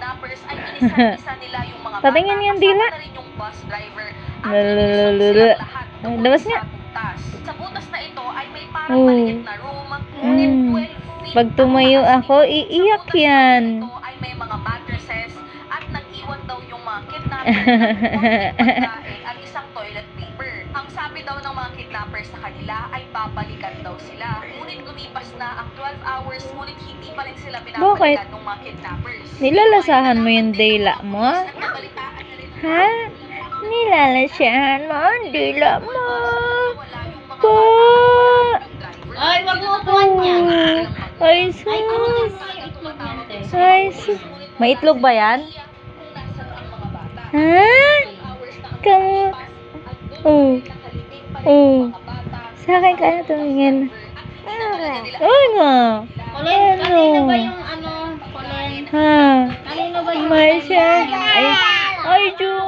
kidnappers ay inisa-isa nila yung mga bata. Patingin yung dila. Kasama na rin yung bus driver. At inisong silang lahat doon sa butas. Sa butas na ito ay may parang maliit na room. Ngunit 12 feet. Pag tumayo ako, iiyak yan. Ito ay may mga mattresses at nag-iwan daw yung mga kidnappers ng konting pagkain at isang toilet paper. Ang sabi daw ng mga kidnappers sa kanila ay babalikan daw sila. Ngunit lumipas na ang 12 hours, ngunit hindi pa rin sila binabalikan ng mga kidnappers. Nilalasahan mo yung dila mo? Ha? Nilalasahan mo ang dila mo? Po! Ay, wag mo upuan niya. Ay, sus! Ay, sus! May itlog ba yan? Ha? Kamu? Oh. Oh. Sa akin ka na tumingin. Ano? Colin, kanino ba yung ano? Colin? Ha? Kanino ba yung Marsha? Ay, ay, Ju!